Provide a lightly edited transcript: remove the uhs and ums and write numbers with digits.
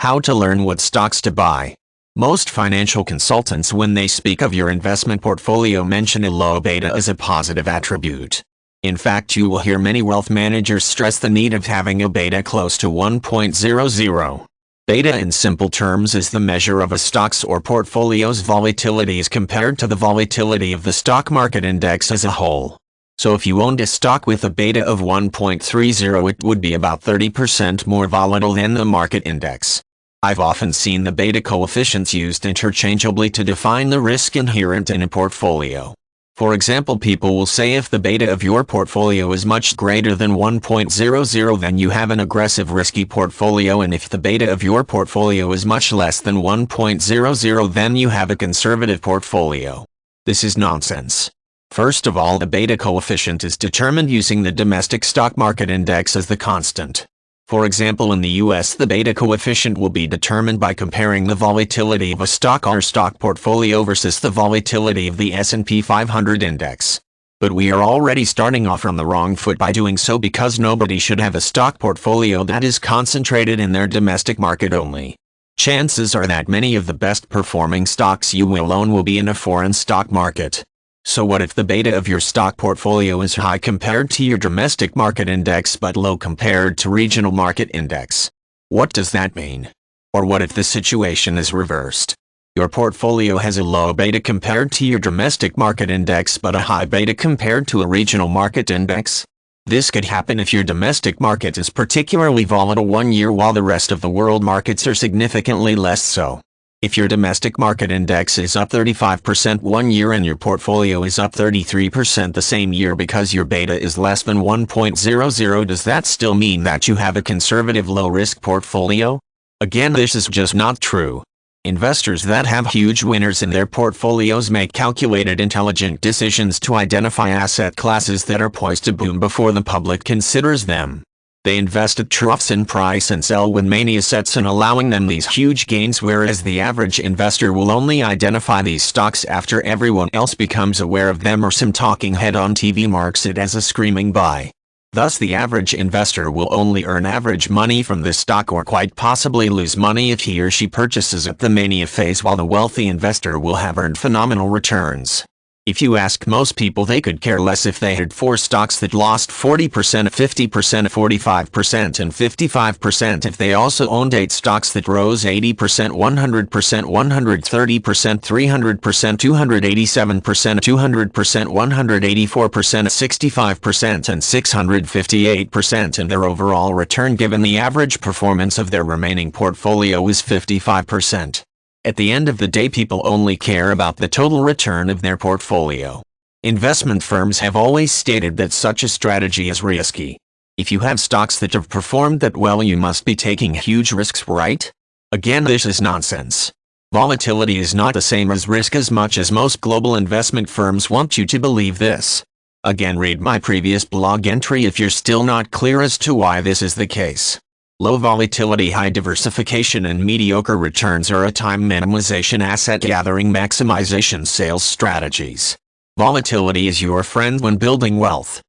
How to learn what stocks to buy. Most financial consultants, when they speak of your investment portfolio, mention a low beta as a positive attribute. In fact, you will hear many wealth managers stress the need of having a beta close to 1.00. Beta, in simple terms, is the measure of a stock's or portfolio's volatility as compared to the volatility of the stock market index as a whole. So if you owned a stock with a beta of 1.30, it would be about 30% more volatile than the market index. I've often seen the beta coefficients used interchangeably to define the risk inherent in a portfolio. For example, people will say if the beta of your portfolio is much greater than 1.00, then you have an aggressive risky portfolio, and if the beta of your portfolio is much less than 1.00, then you have a conservative portfolio. This is nonsense. First of all, the beta coefficient is determined using the domestic stock market index as the constant. For example, in the US, the beta coefficient will be determined by comparing the volatility of a stock or stock portfolio versus the volatility of the S&P 500 index. But we are already starting off on the wrong foot by doing so, because nobody should have a stock portfolio that is concentrated in their domestic market only. Chances are that many of the best performing stocks you will own will be in a foreign stock market. So what if the beta of your stock portfolio is high compared to your domestic market index but low compared to regional market index? What does that mean? Or what if the situation is reversed? Your portfolio has a low beta compared to your domestic market index but a high beta compared to a regional market index? This could happen if your domestic market is particularly volatile one year while the rest of the world markets are significantly less so. If your domestic market index is up 35% one year and your portfolio is up 33% the same year because your beta is less than 1.00, does that still mean that you have a conservative low-risk portfolio? Again, this is just not true. Investors that have huge winners in their portfolios make calculated, intelligent decisions to identify asset classes that are poised to boom before the public considers them. They invest at troughs in price and sell when mania sets in, allowing them these huge gains, whereas the average investor will only identify these stocks after everyone else becomes aware of them or some talking head on TV marks it as a screaming buy. Thus, the average investor will only earn average money from this stock, or quite possibly lose money if he or she purchases at the mania phase, while the wealthy investor will have earned phenomenal returns. If you ask most people, they could care less if they had 4 stocks that lost 40%, 50%, 45%, and 55% if they also owned 8 stocks that rose 80%, 100%, 130%, 300%, 287%, 200%, 184%, 65%, and 658%, and their overall return given the average performance of their remaining portfolio is 55%. At the end of the day, people only care about the total return of their portfolio. Investment firms have always stated that such a strategy is risky. If you have stocks that have performed that well, you must be taking huge risks, right? Again, this is nonsense. Volatility is not the same as risk, as much as most global investment firms want you to believe this. Again, read my previous blog entry if you're still not clear as to why this is the case. Low volatility, high diversification, and mediocre returns are a time minimization, asset gathering, maximization sales strategies. Volatility is your friend when building wealth.